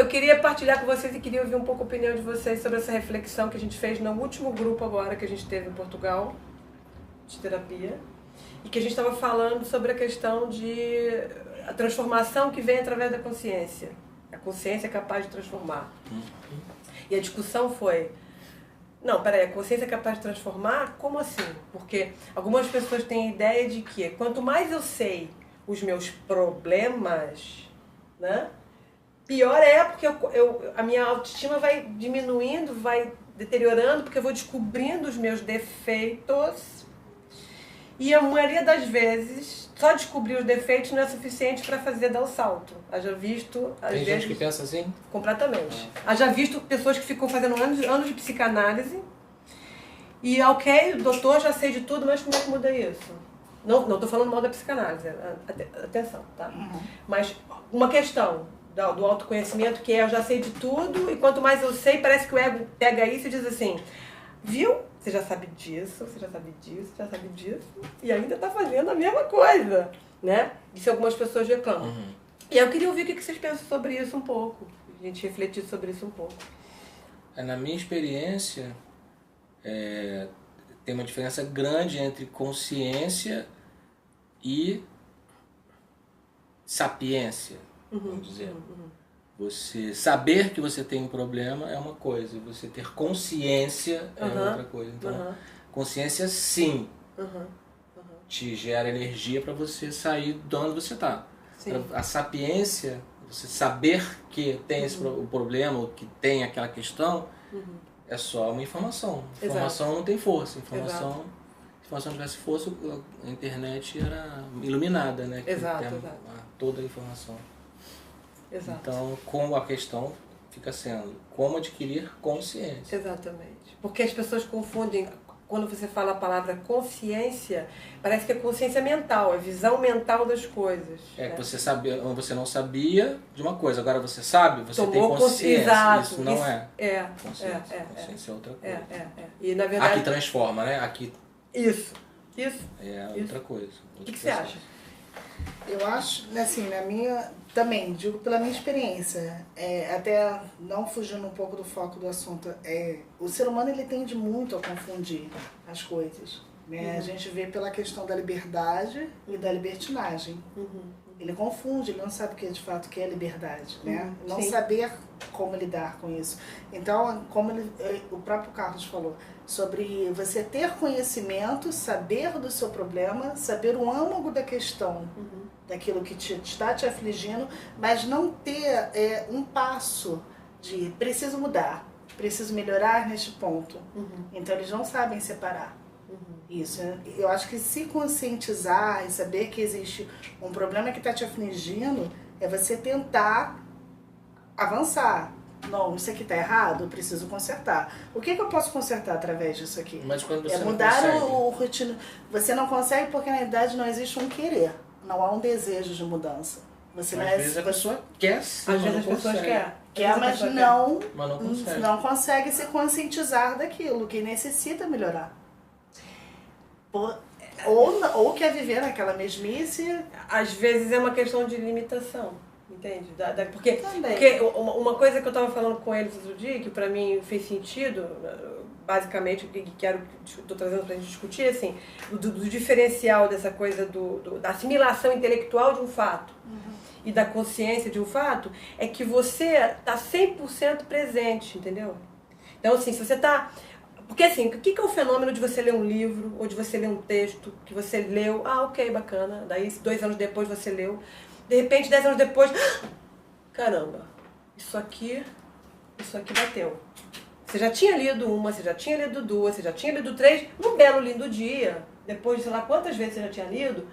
eu queria partilhar com vocês e queria ouvir um pouco a opinião de vocês sobre essa reflexão que a gente fez no último grupo agora que a gente teve em Portugal, de terapia, e que a gente estava falando sobre a questão de a transformação que vem através da consciência. A consciência é capaz de transformar. E a discussão foi, não, peraí, a consciência é capaz de transformar? Como assim? Porque algumas pessoas têm a ideia de que quanto mais eu sei os meus problemas, né, pior é porque a minha autoestima vai diminuindo, vai deteriorando, porque eu vou descobrindo os meus defeitos. E a maioria das vezes, só descobrir os defeitos não é suficiente para dar o salto. Haja visto... Tem gente que pensa assim? Completamente. Haja visto pessoas que ficam fazendo anos de psicanálise e, ok, doutor, já sei de tudo, mas como é que muda isso? Não estou falando mal da psicanálise, atenção, tá? Mas uma questão do autoconhecimento que é eu já sei de tudo e quanto mais eu sei, parece que o ego pega isso e diz assim, viu? Você já sabe disso, você já sabe disso, já sabe disso, e ainda está fazendo a mesma coisa, né? Isso algumas pessoas reclamam. E eu queria ouvir o que vocês pensam sobre isso um pouco, a gente refletir sobre isso um pouco. Na minha experiência, tem uma diferença grande entre consciência e sapiência, vamos dizer. Você saber que você tem um problema é uma coisa, você ter consciência é outra coisa. Então, consciência sim te gera energia para você sair de onde você está. A sapiência, você saber que tem o problema, ou que tem aquela questão, é só uma informação. Informação não tem força. Se informação tivesse força, a internet era iluminada, né? Toda a informação. Então, como a questão fica sendo como adquirir consciência. Exatamente. Porque as pessoas confundem, quando você fala a palavra consciência, parece que é consciência mental, é visão mental das coisas. Que você não sabia de uma coisa, agora você sabe, você tomou tem consciência. Exato. Isso não é consciência. Consciência é outra coisa. E, na verdade, aqui transforma, né? Aqui Isso. Outra coisa. O que você acha? Eu acho, assim, na minha... Também, digo pela minha experiência, até não fugindo um pouco do foco do assunto, o ser humano ele tende muito a confundir as coisas. Né? A gente vê pela questão da liberdade e da libertinagem. Ele confunde, ele não sabe o que de fato que é liberdade, né? Não saber como lidar com isso. Então, como o próprio Carlos falou, sobre você ter conhecimento, saber do seu problema, saber o âmago da questão, daquilo que está te afligindo, mas não ter um passo de preciso mudar, preciso melhorar neste ponto. Então, eles não sabem separar. Isso, eu acho que se conscientizar e saber que existe um problema que está te afligindo, é você tentar avançar. Não, isso aqui está errado, eu preciso consertar. O que eu posso consertar através disso aqui? Mas quando você mudar não consegue. o rotina. Você não consegue porque na verdade não existe um querer, não há um desejo de mudança. Você Às vezes a pessoa quer sim, Às vezes as pessoas querem, mas não consegue se conscientizar daquilo que necessita melhorar. Ou quer viver naquela mesmice. Às vezes é uma questão de limitação, entende? Porque uma coisa que eu estava falando com eles outro dia, que para mim fez sentido, basicamente, que estou trazendo para a gente discutir, assim, do diferencial dessa coisa da assimilação intelectual de um fato e da consciência de um fato, é que você está 100% presente, entendeu? Então, assim, se você está... Porque assim, o que é o fenômeno de você ler um livro, ou de você ler um texto que você leu, ok, bacana, daí 2 anos depois você leu, de repente 10 anos depois, caramba, isso aqui bateu. Você já tinha lido uma, você já tinha lido 2, você já tinha lido 3, num belo lindo dia, depois de sei lá quantas vezes você já tinha lido,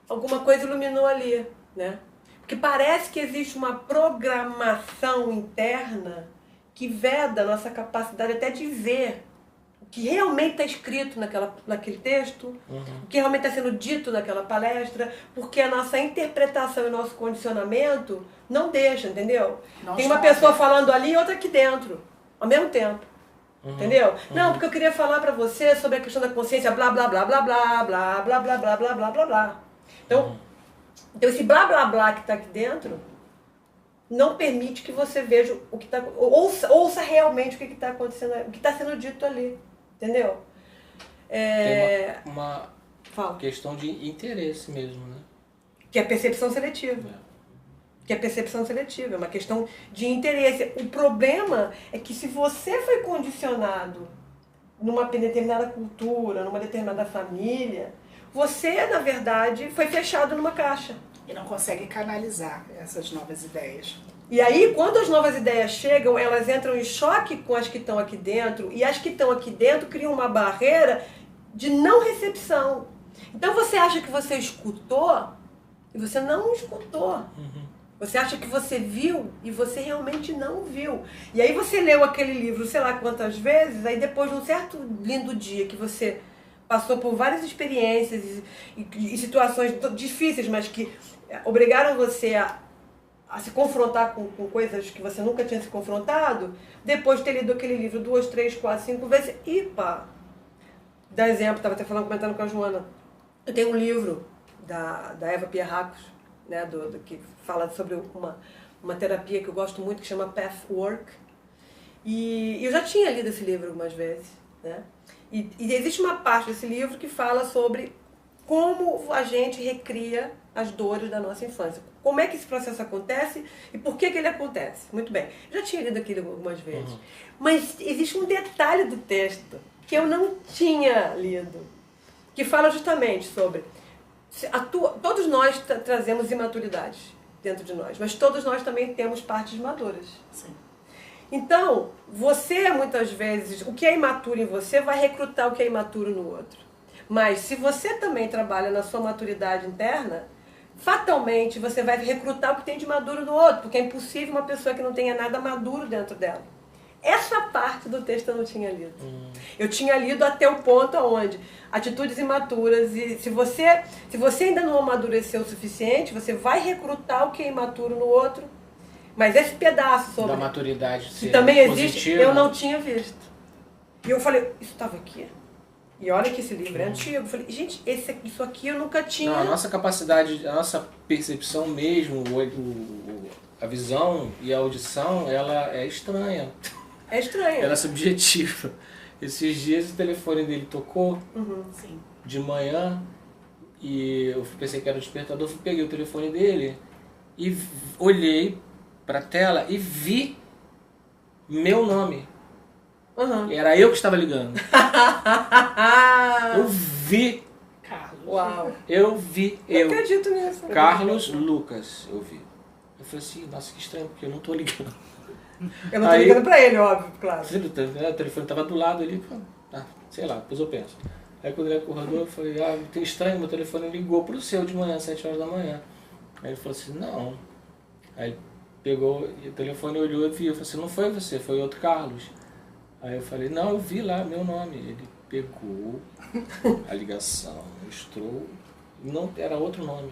alguma coisa iluminou ali, né? Porque parece que existe uma programação interna que veda a nossa capacidade até de ver o que realmente está escrito naquele texto, o que realmente está sendo dito naquela palestra, porque a nossa interpretação e nosso condicionamento não deixa, entendeu? Tem uma pessoa falando ali e outra aqui dentro, ao mesmo tempo. Entendeu? Não, porque eu queria falar para você sobre a questão da consciência, blá, blá, blá, blá, blá, blá, blá, blá, blá, blá, blá, blá, blá. Então esse blá, blá, blá que está aqui dentro não permite que você veja o que está... Ouça realmente o que está acontecendo, o que está sendo dito ali. Entendeu? Tem uma questão de interesse mesmo, né? Que é percepção seletiva. É uma questão de interesse. O problema é que se você foi condicionado numa determinada cultura, numa determinada família, você, na verdade, foi fechado numa caixa. E não consegue canalizar essas novas ideias. E aí, quando as novas ideias chegam, elas entram em choque com as que estão aqui dentro, e as que estão aqui dentro criam uma barreira de não recepção. Então você acha que você escutou, e você não escutou. Você acha que você viu e você realmente não viu. E aí você leu aquele livro sei lá quantas vezes, aí depois de um certo lindo dia que você passou por várias experiências e situações difíceis, mas que obrigaram você a se confrontar com coisas que você nunca tinha se confrontado, depois de ter lido aquele livro 2, 3, 4, 5 vezes, dá exemplo, estava até comentando com a Joana. Eu tenho um livro da Eva Pierracos, né, que fala sobre uma terapia que eu gosto muito, que chama Pathwork. E eu já tinha lido esse livro algumas vezes, né? E existe uma parte desse livro que fala sobre como a gente recria as dores da nossa infância. Como é que esse processo acontece e por que ele acontece. Muito bem, eu já tinha lido aquilo algumas vezes. Mas existe um detalhe do texto que eu não tinha lido, que fala justamente sobre... Todos nós trazemos imaturidades dentro de nós, mas todos nós também temos partes maduras. Sim. Então, você, muitas vezes, o que é imaturo em você vai recrutar o que é imaturo no outro. Mas se você também trabalha na sua maturidade interna, fatalmente você vai recrutar o que tem de maduro no outro, porque é impossível uma pessoa que não tenha nada maduro dentro dela. Essa parte do texto eu não tinha lido. Eu tinha lido até o ponto onde atitudes imaturas, e se você ainda não amadureceu o suficiente, você vai recrutar o que é imaturo no outro. Mas esse pedaço sobre... Da maturidade que também positiva. existe, eu não tinha visto. E eu falei, isso estava aqui? E olha que esse livro é antigo. Eu falei, gente, isso aqui eu nunca tinha... Não, a nossa capacidade, a nossa percepção mesmo, a visão e a audição, ela é estranha. É estranha. Ela é subjetiva. Esses dias o telefone dele tocou Sim. de manhã e eu pensei que era o despertador, peguei o telefone dele e olhei para a tela e vi meu nome. Era eu que estava ligando. Eu vi. Carlos. Uau. Eu vi. Eu acredito nisso. Carlos Lucas, eu vi. Eu falei assim, nossa, que estranho, porque eu não tô ligando. Eu não tô ligando pra ele, óbvio, claro. O telefone tava do lado ali, sei lá, depois eu penso. Aí quando ele acordou, eu falei, tem estranho, meu telefone ligou pro seu de manhã, 7 horas da manhã. Aí ele falou assim, não. Aí ele pegou o telefone, olhou e viu. Eu falei assim, não foi você, foi outro Carlos. Aí eu falei, não, eu vi lá meu nome. Ele pegou a ligação, mostrou, não era outro nome.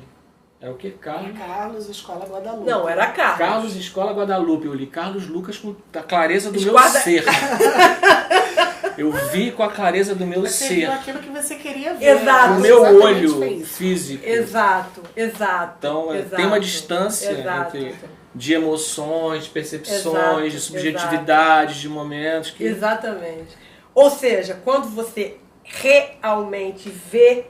Era o quê? Carlos Escola Guadalupe. Não, era Carlos. Carlos Escola Guadalupe. Eu li Carlos Lucas com a clareza do meu ser. Eu vi com a clareza do meu você ser. Viu aquilo que você queria ver. Exato. O meu olho físico. Exato. Então tem uma distância entre, de emoções, de percepções, de subjetividades, de momentos. Que... Exatamente. Ou seja, quando você realmente vê,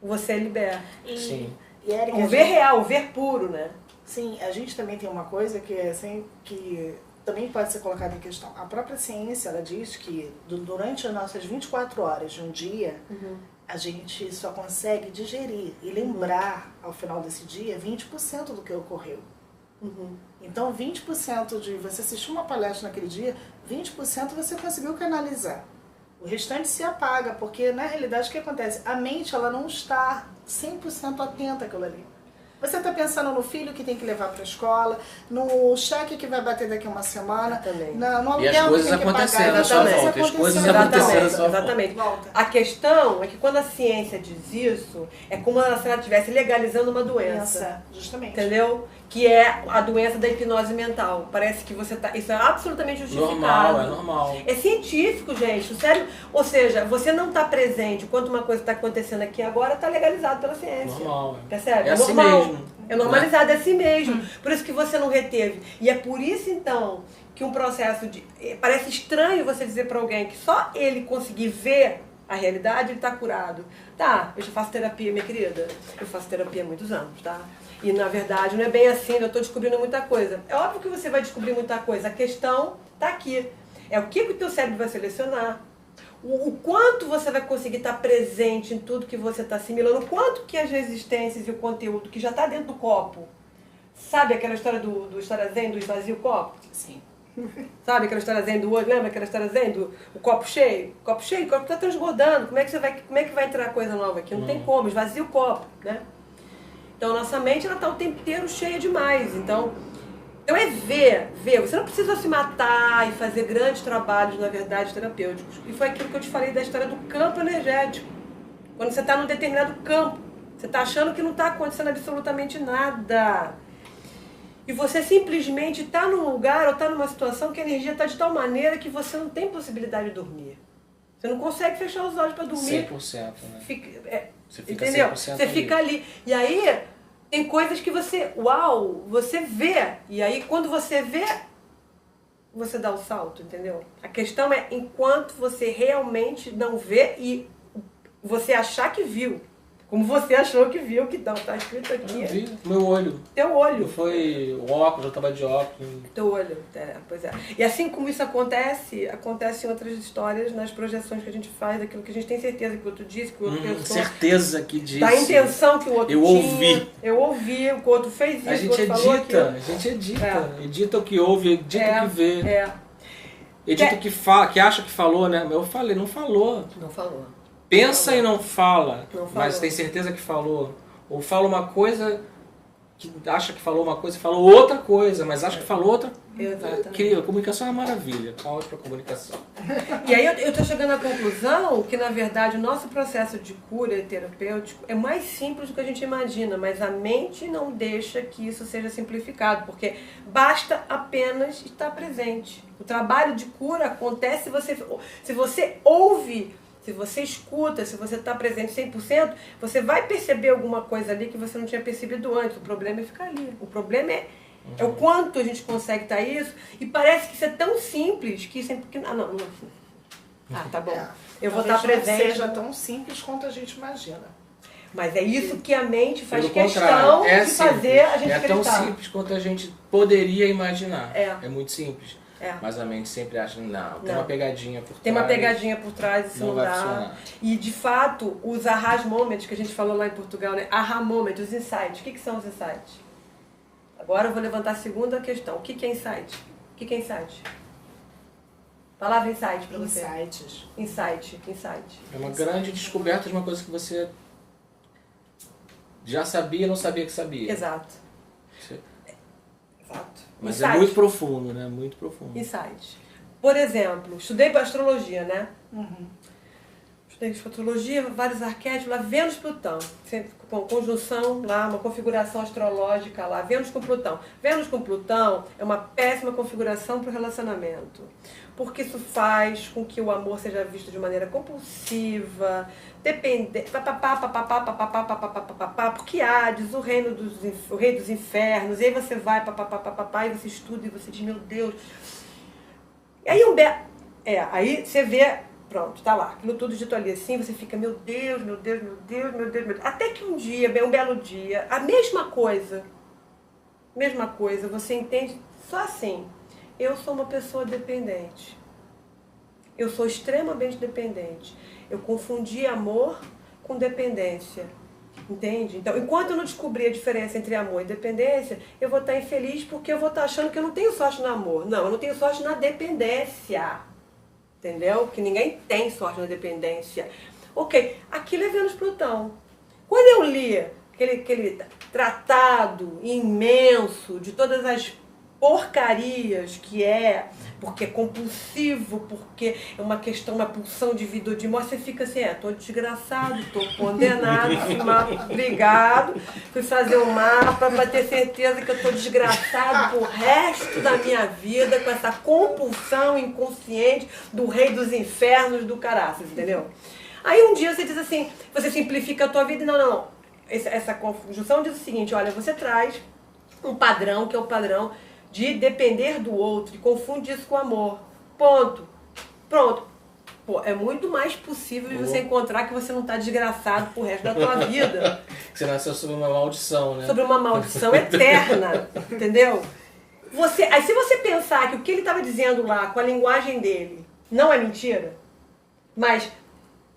você libera. Sim. E Érica, o ver real, o ver puro, né? Sim, a gente também tem uma coisa que é assim, que também pode ser colocada em questão. A própria ciência, ela diz que durante as nossas 24 horas de um dia, a gente só consegue digerir e lembrar ao final desse dia 20% do que ocorreu. Então 20% de você assistir uma palestra naquele dia, 20% você conseguiu canalizar. O restante se apaga, porque na realidade o que acontece? A mente ela não está 100% atenta àquilo ali. Você está pensando no filho que tem que levar para a escola, no cheque que vai bater daqui a uma semana, no aluguel e as coisas que tem que acontecendo pagar. à sua volta. As coisas acontecendo à sua volta. Exatamente. A questão é que quando a ciência diz isso, é como se ela estivesse legalizando uma doença. Justamente. Entendeu? que é a doença da hipnose mental. Parece que você tá... Isso é absolutamente justificado. Normal, é normal. É científico, gente. O cérebro... Ou seja, você não está presente enquanto uma coisa está acontecendo aqui agora, está legalizado pela ciência. Normal. Percebe? É assim normal. mesmo. É normalizado, é assim mesmo. Por isso que você não reteve. E é por isso, então, que um processo de... Parece estranho você dizer para alguém que só ele conseguir ver a realidade, ele está curado. Tá, eu já faço terapia, minha querida. Eu faço terapia há muitos anos, tá? E, na verdade, não é bem assim, eu estou descobrindo muita coisa. É óbvio que você vai descobrir muita coisa. A questão está aqui. É o que o teu cérebro vai selecionar. O quanto você vai conseguir estar presente em tudo que você está assimilando. O quanto que as resistências e o conteúdo que já está dentro do copo. Sabe aquela história do história zen, do esvazio copo? Sim. Sabe aquela história zen do olho? Lembra aquela história zen do o copo cheio? O copo cheio, o copo está transbordando. Como é que vai entrar coisa nova aqui? Não tem como, esvazia o copo, né? Então, nossa mente, ela está o tempo inteiro cheia demais. Então é ver. Você não precisa se matar e fazer grandes trabalhos, na verdade, terapêuticos. E foi aquilo que eu te falei da história do campo energético. Quando você está num determinado campo, você está achando que não está acontecendo absolutamente nada. E você simplesmente está num lugar ou está numa situação que a energia está de tal maneira que você não tem possibilidade de dormir. Você não consegue fechar os olhos para dormir. 100%, né? Você fica entendeu? Você fica ali. E aí, tem coisas que você vê. E aí, quando você vê, você dá o salto, entendeu? A questão é enquanto você realmente não vê e você achar que viu. Como você achou que viu, que não, tá escrito aqui. Eu vi, meu olho. Teu olho. Foi o óculos, eu tava de óculos. Teu olho, pois é. E assim como isso acontece em outras histórias, nas projeções que a gente faz, aquilo que a gente tem certeza que o outro disse, que o outro pensou. Certeza que disse. Da intenção que o outro tinha. Ouvi. Eu ouvi, o outro fez isso, a gente o outro falou aquilo. A gente edita. Edita o que ouve, edita o que vê. Edita o que acha que falou, né? Eu falei, não falou. Não falou. Pensa e não fala, mas tem certeza que falou. Ou fala uma coisa, que acha que falou uma coisa e falou outra coisa, mas acha que falou outra. Incrível, a comunicação é uma maravilha, tá ótima comunicação. E aí eu estou chegando à conclusão que, na verdade, o nosso processo de cura terapêutico é mais simples do que a gente imagina, mas a mente não deixa que isso seja simplificado, porque basta apenas estar presente. O trabalho de cura acontece se você ouve. Se você escuta, se você está presente 100%, você vai perceber alguma coisa ali que você não tinha percebido antes. O problema é ficar ali. O problema é o quanto a gente consegue estar isso. E parece que isso é tão simples que sempre... não. Tá bom. Eu vou estar presente. Não seja tão simples quanto a gente imagina. Mas é isso que a mente faz Pelo questão de fazer a gente acreditar. É tão simples quanto a gente poderia imaginar. É muito simples. Mas a mente sempre acha, tem uma pegadinha por trás. Tem uma pegadinha por trás, isso não vai dá. funcionar. E, de fato, os ahas moments que a gente falou lá em Portugal, né? Aha moments, os insights. O que são os insights? Agora eu vou levantar a segunda questão. O que é insight? O que é insight? Palavra insight para você. Insight. É uma grande descoberta de uma coisa que você já sabia, não sabia que sabia. Exato. Mas insight. É muito profundo, né? Muito profundo. Insight. Por exemplo, estudei astrologia, né? Estudei astrologia, vários arquétipos lá, Vênus Plutão. Com conjunção lá, uma configuração astrológica lá, Vênus com Plutão. Vênus com Plutão é uma péssima configuração para o relacionamento. Porque isso faz com que o amor seja visto de maneira compulsiva, dependente, porque Hades, o rei dos infernos, e aí você vai, e você estuda e você diz, meu Deus. E aí aí você vê, pronto, tá lá, aquilo tudo dito ali assim, você fica, meu Deus. Até que um dia, um belo dia, a mesma coisa, você entende só assim. Eu sou uma pessoa dependente. Eu sou extremamente dependente. Eu confundi amor com dependência. Entende? Então, enquanto eu não descobrir a diferença entre amor e dependência, eu vou estar infeliz porque eu vou estar achando que eu não tenho sorte no amor. Não, eu não tenho sorte na dependência. Entendeu? Que ninguém tem sorte na dependência. Ok, aquilo é Vênus Plutão. Quando eu li aquele tratado imenso de todas as porcarias que é, porque é compulsivo, porque é uma questão, uma pulsão de vida ou de morte, você fica assim, tô desgraçado, tô condenado, esse mapa, obrigado, fui fazer um mapa para ter certeza que eu tô desgraçado pro resto da minha vida com essa compulsão inconsciente do rei dos infernos do caraças, entendeu? Aí um dia você diz assim, você simplifica a tua vida e não. Essa conjunção diz o seguinte, olha, você traz um padrão, que é o padrão de depender do outro, e confunde isso com amor. Ponto. Pronto. Pô, é muito mais possível de você encontrar que você não está desgraçado pro resto da tua vida. Você nasceu sob uma maldição, né? Sobre uma maldição eterna, entendeu? Aí se você pensar que o que ele estava dizendo lá, com a linguagem dele, não é mentira, mas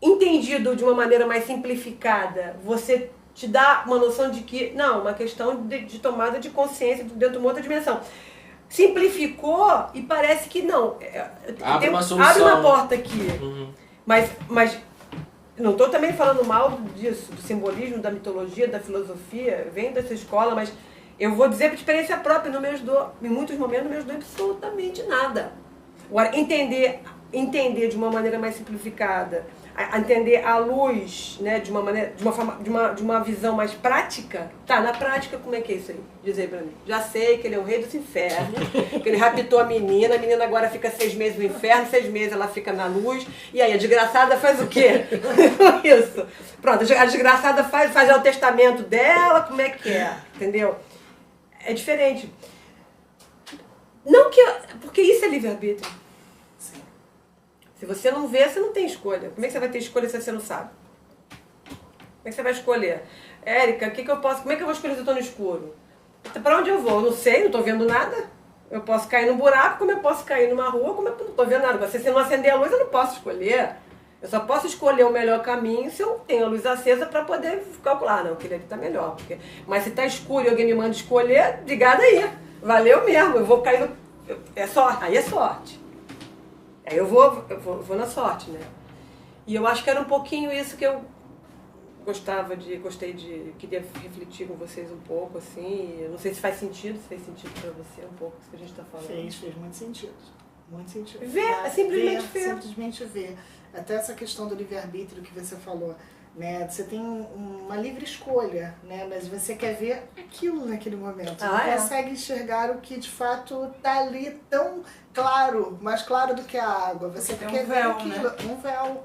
entendido de uma maneira mais simplificada, você te dá uma noção de que, não, uma questão de tomada de consciência dentro de uma outra dimensão. Simplificou e parece que não. Abre uma solução. Abre uma porta aqui. Uhum. Mas não estou também falando mal disso, do simbolismo, da mitologia, da filosofia, vem dessa escola, mas eu vou dizer por experiência própria, não me ajudou, em muitos momentos não me ajudou absolutamente nada. Agora, entender de uma maneira mais simplificada, entender a luz, né, de uma visão mais prática. Tá, na prática, como é que é isso aí? Diz aí pra mim. Já sei que ele é o rei dos infernos, que ele raptou a menina agora fica 6 meses no inferno, 6 meses ela fica na luz, e aí a desgraçada faz o quê? Isso. Pronto, a desgraçada faz o testamento dela, como é que é? Entendeu? É diferente. Não que... Porque isso é livre-arbítrio. Se você não vê, você não tem escolha. Como é que você vai ter escolha se você não sabe? Como é que você vai escolher? Érica, como é que eu vou escolher se eu estou no escuro? Para onde eu vou? Eu não sei, não estou vendo nada. Eu posso cair num buraco, como eu posso cair numa rua, como eu não estou vendo nada. Se você não acender a luz, eu não posso escolher. Eu só posso escolher o melhor caminho se eu tenho a luz acesa para poder calcular. Não, aquele ali está melhor. Mas se está escuro e alguém me manda escolher, obrigada aí. Valeu mesmo, eu vou cair no... É sorte. Aí é sorte. Aí eu vou na sorte, né? E eu acho que era um pouquinho isso que eu queria refletir com vocês um pouco, assim. Eu não sei se fez sentido pra você um pouco isso que a gente tá falando. Fez muito sentido. Muito sentido. Simplesmente ver. Até essa questão do livre-arbítrio que você falou, né? Você tem uma livre escolha, né? Mas você quer ver aquilo naquele momento. Não consegue enxergar o que de fato tá ali tão claro, mais claro do que a água. Você quer ver aquilo, né? Um véu.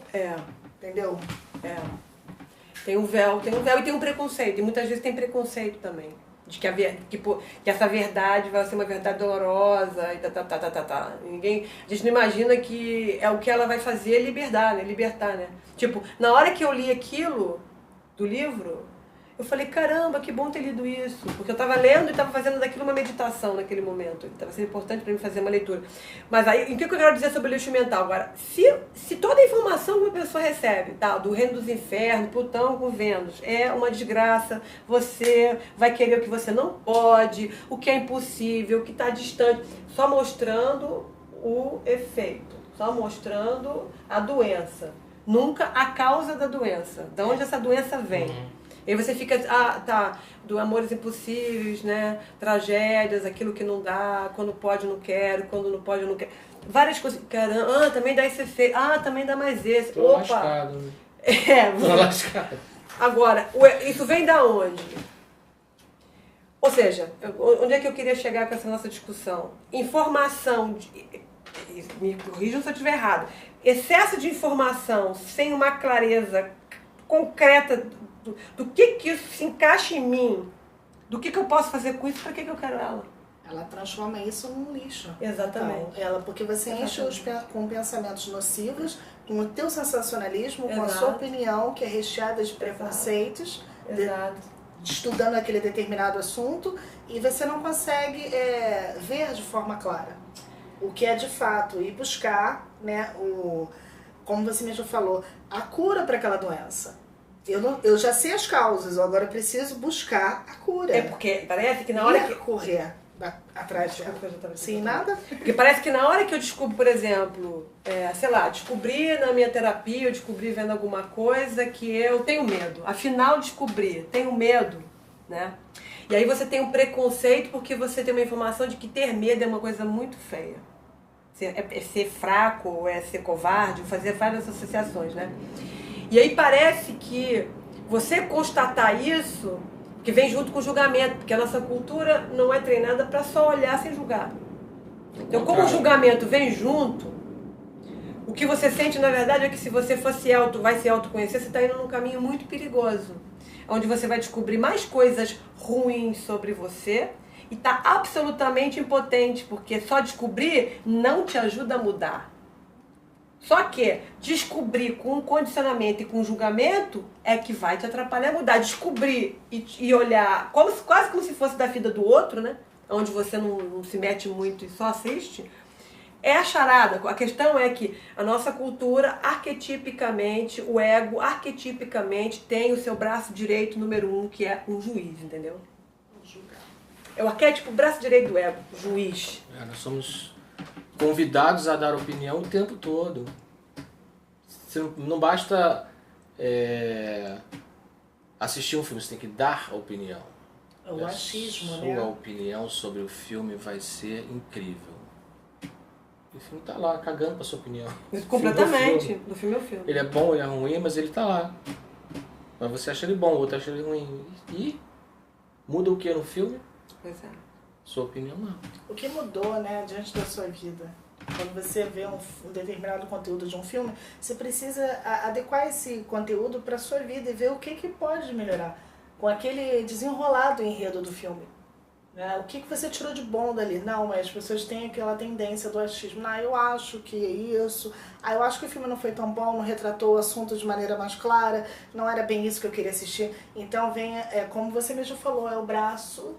Entendeu? Tem um véu e tem um preconceito. E muitas vezes tem preconceito também. De que essa verdade vai ser uma verdade dolorosa e a gente não imagina que é o que ela vai fazer libertar, né? Tipo, na hora que eu li aquilo do livro, eu falei, caramba, que bom ter lido isso. Porque eu estava lendo e estava fazendo daquilo uma meditação naquele momento. Estava sendo importante para mim fazer uma leitura. Mas aí, o que eu quero dizer sobre o lixo mental? Agora, se toda a informação que uma pessoa recebe, tá, do reino dos infernos, Plutão com Vênus, é uma desgraça, você vai querer o que você não pode, o que é impossível, o que está distante, só mostrando o efeito, só mostrando a doença. Nunca a causa da doença, de onde essa doença vem. E aí você fica, do amores impossíveis, né? Tragédias, aquilo que não dá, quando pode não quero, quando não pode eu não quero. Várias coisas, caramba, também dá esse efeito, também dá mais esse. Tô lascado, né? Tô lascado. Agora, isso vem da onde? Ou seja, onde é que eu queria chegar com essa nossa discussão? Informação, me corrijam se eu estiver errado, excesso de informação sem uma clareza concreta do que isso se encaixa em mim, do que eu posso fazer com isso, para que eu quero ela? Ela transforma isso num lixo. Exatamente. Então, porque você enche com pensamentos nocivos, com o teu sensacionalismo, com a sua opinião, que é recheada de preconceitos, estudando aquele determinado assunto, e você não consegue ver de forma clara o que é de fato, e buscar, né, como você mesmo falou, a cura para aquela doença. Eu já sei as causas, eu agora preciso buscar a cura. É porque parece que na hora que... correr atrás dela. Sim, nada. Porque parece que na hora que eu descubro, por exemplo, descobri na minha terapia, eu descobri vendo alguma coisa que eu tenho medo. Afinal, descobri, tenho medo, né? E aí você tem um preconceito porque você tem uma informação de que ter medo é uma coisa muito feia. é ser fraco, é ser covarde, fazer várias associações, né? E aí parece que você constatar isso, que vem junto com o julgamento, porque a nossa cultura não é treinada para só olhar sem julgar. Então, como o julgamento vem junto, o que você sente, na verdade, é que se você vai se autoconhecer, você está indo num caminho muito perigoso, onde você vai descobrir mais coisas ruins sobre você e está absolutamente impotente, porque só descobrir não te ajuda a mudar. Só que descobrir com condicionamento e com julgamento é que vai te atrapalhar a mudar. Descobrir e olhar quase como se fosse da vida do outro, né? Onde você não se mete muito e só assiste, é a charada. A questão é que a nossa cultura, arquetipicamente, o ego, arquetipicamente, tem o seu braço direito número 1, que é um juiz, entendeu? É o arquétipo braço direito do ego, juiz. Nós somos convidados a dar opinião o tempo todo. Não basta assistir um filme, você tem que dar opinião. O achismo, né? A sua opinião sobre o filme vai ser incrível. O filme tá lá, cagando pra sua opinião. Completamente. Do filme é o filme. Ele é bom, ele é ruim, mas ele tá lá. Mas você acha ele bom, o outro acha ele ruim. E muda o que no filme? Pois é. Sua opinião não. O que mudou, né, diante da sua vida? Quando você vê um determinado conteúdo de um filme, você precisa adequar esse conteúdo para sua vida e ver o que pode melhorar com aquele desenrolado enredo do filme. Né? O que você tirou de bom dali? Não, mas as pessoas têm aquela tendência do achismo. Eu acho que é isso. Eu acho que o filme não foi tão bom, não retratou o assunto de maneira mais clara, não era bem isso que eu queria assistir. Então vem, como você mesmo falou, é o braço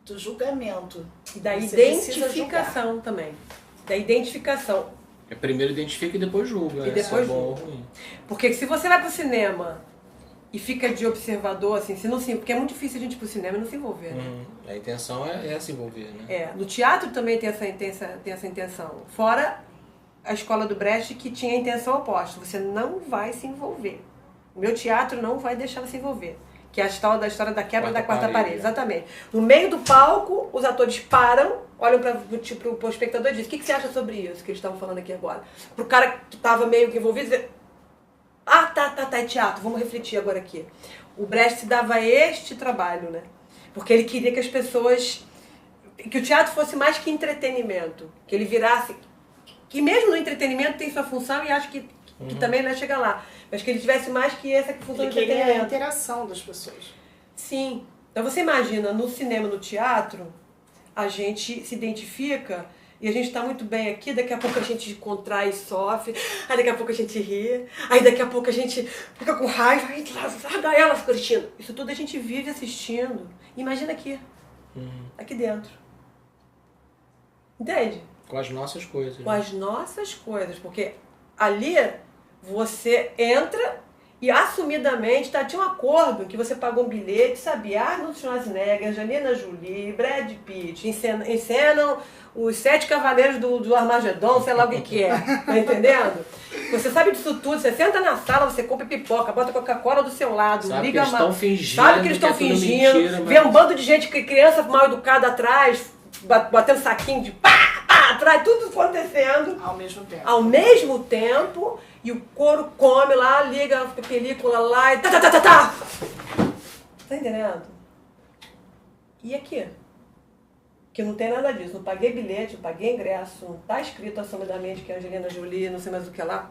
do julgamento. E da identificação também. Da identificação. Primeiro identifica e depois julga. E depois julga. Bom ou ruim. Porque se você vai pro cinema e fica de observador, assim, porque é muito difícil a gente ir pro cinema e não se envolver, né? A intenção é se envolver, né? No teatro também tem essa intenção. Fora a escola do Brecht, que tinha a intenção oposta. Você não vai se envolver. O meu teatro não vai deixar você se envolver. Que é a história da quebra da quarta parede. Exatamente. No meio do palco, os atores param, olham pro espectador e dizem: o que você acha sobre isso que eles estavam falando aqui agora? Pro cara que estava meio que envolvido, dizer: é teatro, vamos refletir agora aqui. O Brecht se dava este trabalho, né? Porque ele queria que as pessoas... que o teatro fosse mais que entretenimento. Que ele virasse... que mesmo no entretenimento tem sua função e acho que também não chega lá. Mas que ele tivesse mais que essa função de entretenimento. Ele queria a interação das pessoas. Sim. Então você imagina, no cinema, no teatro, a gente se identifica... E a gente está muito bem aqui, daqui a pouco a gente contrai e sofre, aí daqui a pouco a gente ri, aí daqui a pouco a gente fica com raiva, aí larga ela, Cristina. Isso tudo a gente vive assistindo. Imagina aqui, aqui dentro. Entende? Com as nossas coisas. Com as nossas coisas, porque ali você entra e assumidamente tinha um acordo que você pagou um bilhete, sabia? Arnold Schwarzenegger, Angelina Jolie, Brad Pitt, encenam os 7 cavaleiros do Armagedon, sei lá o que é, tá entendendo? Você sabe disso tudo, você senta na sala, você compra pipoca, bota Coca-Cola do seu lado, sabe liga que eles estão fingindo, sabe que eles estão fingindo, mentira, vê um bando de gente, criança mal educada atrás, batendo saquinho de pá, atrás, tudo acontecendo. Ao mesmo tempo, e o couro come lá, liga a película lá e tá. Tá entendendo? E aqui? Que não tem nada disso. Não paguei bilhete, não paguei ingresso, não tá escrito assumidamente que é Angelina Jolie, não sei mais o que lá.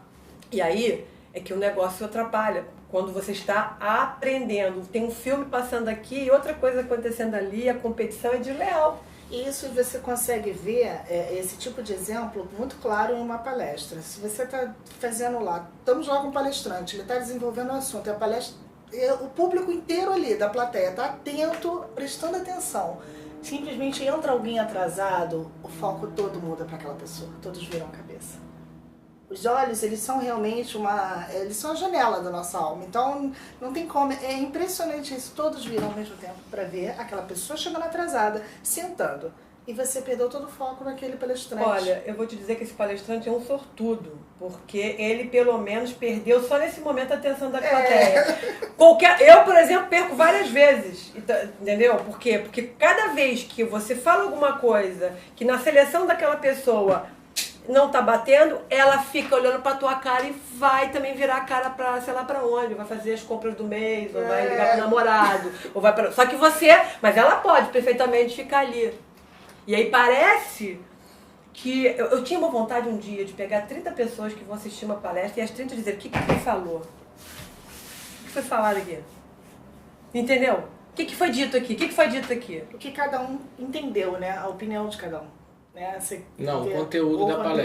E aí é que o negócio atrapalha. Quando você está aprendendo. Tem um filme passando aqui e outra coisa acontecendo ali, a competição é desleal. Isso você consegue ver esse tipo de exemplo muito claro em uma palestra. Se você está fazendo lá, estamos lá com um palestrante, ele está desenvolvendo um assunto, a palestra, o público inteiro ali da plateia está atento, prestando atenção. Simplesmente entra alguém atrasado, o foco todo muda para aquela pessoa, todos viram a cabeça. Os olhos, eles são realmente eles são a janela da nossa alma, então não tem como, é impressionante isso, todos viram ao mesmo tempo para ver aquela pessoa chegando atrasada, sentando, e você perdeu todo o foco naquele palestrante. Olha, eu vou te dizer que esse palestrante é um sortudo, porque ele pelo menos perdeu só nesse momento a atenção da plateia. Eu, por exemplo, perco várias vezes, entendeu? Por quê? Porque cada vez que você fala alguma coisa que na seleção daquela pessoa não tá batendo, ela fica olhando pra tua cara e vai também virar a cara pra, sei lá pra onde, vai fazer as compras do mês, ou vai ligar pro namorado, ou vai pra... Só que mas ela pode perfeitamente ficar ali. E aí parece que... Eu tinha uma vontade um dia de pegar 30 pessoas que vão assistir uma palestra e as 30 dizer, o que foi falou? O que foi falado aqui? Entendeu? O que foi dito aqui? O que foi dito aqui? O que cada um entendeu, né? A opinião de cada um. Né? O conteúdo da palestra.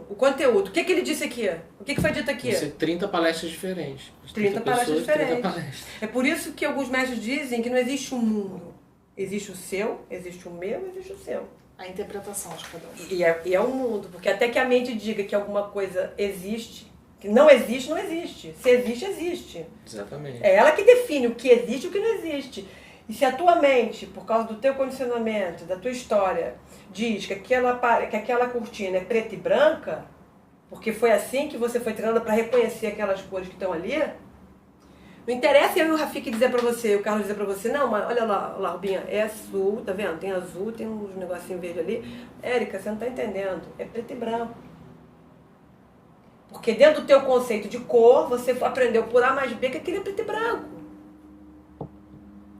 O conteúdo. O que ele disse aqui? O que foi dito aqui? Vão ser 30 palestras diferentes. 30 palestras diferentes. 30 palestras. É por isso que alguns mestres dizem que não existe um mundo. Existe o seu, existe o meu, existe o seu. A interpretação de cada um. E é um mundo. Porque até que a mente diga que alguma coisa existe, que não existe, não existe. Se existe, existe. Exatamente. É ela que define o que existe e o que não existe. E se a tua mente, por causa do teu condicionamento, da tua história, diz que aquela cortina é preta e branca, porque foi assim que você foi treinada para reconhecer aquelas cores que estão ali, não interessa eu e o Rafik dizer para você, o Carlos dizer para você, não, mas olha lá, Rubinha, é azul, tá vendo? Tem azul, tem uns negocinhos verdes ali. Érica, você não tá entendendo, é preto e branco. Porque dentro do teu conceito de cor, você aprendeu por A mais B que aquilo é preto e branco.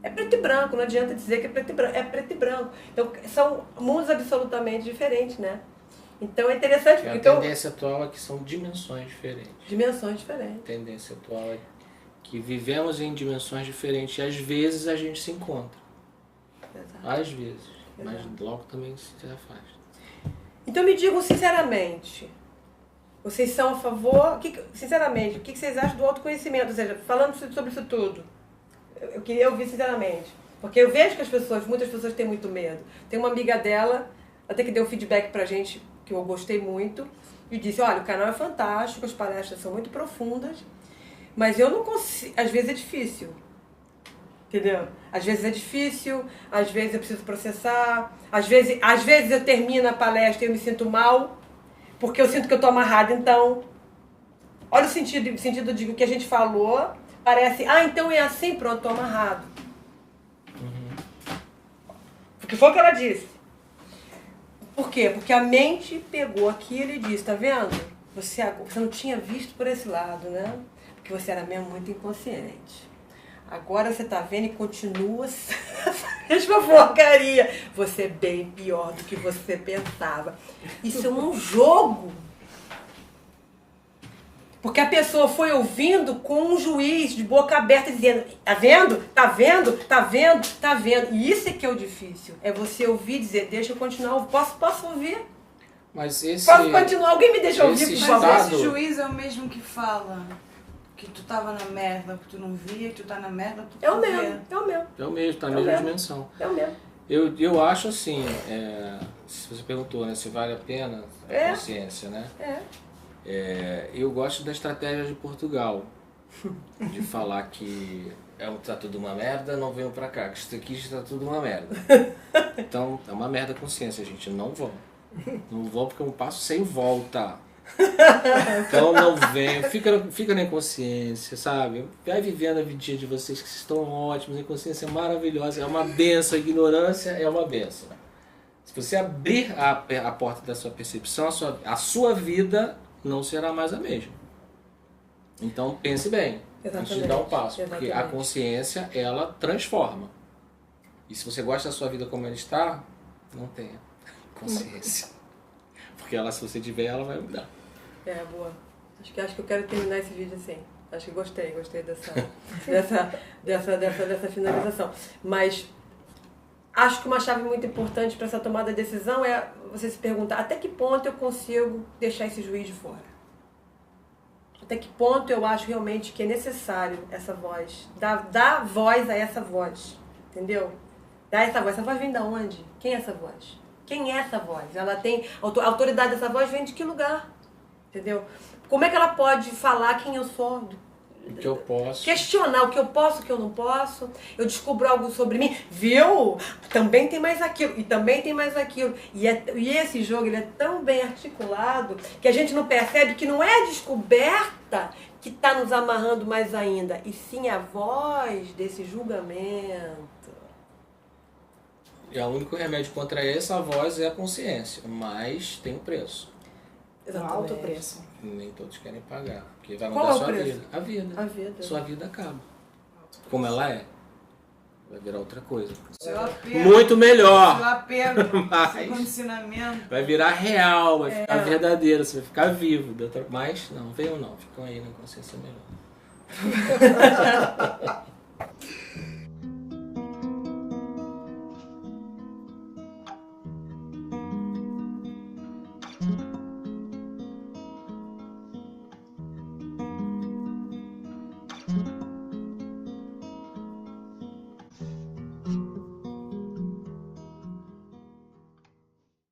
É preto e branco, não adianta dizer que é preto e branco. Então, são mundos absolutamente diferentes, né? Então, é interessante... A tendência atual é que são dimensões diferentes. Dimensões diferentes. A tendência atual é que vivemos em dimensões diferentes e às vezes a gente se encontra. Exato. Às vezes. Exato. Mas logo também se afasta. Então, me digam sinceramente... Vocês são a favor... Sinceramente, o que vocês acham do autoconhecimento? Ou seja, falando sobre isso tudo. Eu queria ouvir sinceramente. Porque eu vejo que muitas pessoas têm muito medo. Tem uma amiga dela, até que deu um feedback pra gente, que eu gostei muito, e disse, olha, o canal é fantástico, as palestras são muito profundas, mas eu não consigo... Às vezes é difícil. Entendeu? Às vezes é difícil, às vezes eu preciso processar, às vezes eu termino a palestra e eu me sinto mal, porque eu sinto que eu tô amarrada, então... Olha o sentido de que a gente falou, parece, então é assim, pronto, tô amarrado. Porque foi o que ela disse. Por quê? Porque a mente pegou aquilo e disse, tá vendo? Você não tinha visto por esse lado, né? Porque você era mesmo muito inconsciente. Agora você tá vendo e continua a mesma porcaria. Você é bem pior do que você pensava. Isso é um jogo. Porque a pessoa foi ouvindo com um juiz de boca aberta dizendo, tá vendo? Tá vendo? Tá vendo? Tá vendo? E isso é que é o difícil. É você ouvir e dizer, deixa eu continuar. Posso ouvir? Mas esse... Posso continuar? Alguém me deixa ouvir, por favor? Mas esse juiz é o mesmo que fala que tu tava na merda, que tu não via, que tu tá na merda, tu é o mesmo, é o mesmo. É o mesmo, tá na mesma dimensão. É o mesmo. Eu acho assim, se você perguntou, né, se vale a pena a consciência, né? Eu gosto da estratégia de Portugal, de falar que tá tudo uma merda, não venham pra cá, que isso aqui está tudo uma merda. Então, é uma merda a consciência, gente, não vão. Não vão porque é um passo sem volta. Então não venham, fica na inconsciência, sabe? Vai vivendo a vidinha de vocês que estão ótimos, a inconsciência é maravilhosa, é uma benção, a ignorância é uma benção. Se você abrir a porta da sua percepção, a sua vida não será mais a mesma. Então pense bem, antes de dar um passo, porque a consciência, ela transforma. E se você gosta da sua vida como ela está, não tenha consciência. Porque ela, se você tiver, ela vai mudar. Boa. Acho que eu quero terminar esse vídeo assim. Acho que gostei dessa finalização. Mas acho que uma chave muito importante para essa tomada de decisão é você se perguntar até que ponto eu consigo deixar esse juiz de fora. Até que ponto eu acho realmente que é necessário essa voz. Dar voz a essa voz. Entendeu? Dar essa voz. Essa voz vem de onde? Quem é essa voz? Quem é essa voz? Ela tem... A autoridade dessa voz vem de que lugar? Entendeu? Como é que ela pode falar quem eu sou? O que eu posso. Questionar o que eu posso, o que eu não posso. Eu descubro algo sobre mim. Viu? Também tem mais aquilo. E também tem mais aquilo. E esse jogo ele é tão bem articulado que a gente não percebe que não é a descoberta que está nos amarrando mais ainda. E sim a voz desse julgamento. E o único remédio contra essa voz é a consciência, mas tem um preço. Um alto preço. Nem todos querem pagar. Porque vai Qual mudar é o sua preço? vida. A vida. A vida. Sua vida acaba. Como ela é. Vai virar outra coisa. Seu apego, muito melhor. seu apego, Mas seu condicionamento. vai virar real, vai ficar verdadeiro, você vai ficar vivo. Mas não, venham não, ficam aí na consciência melhor.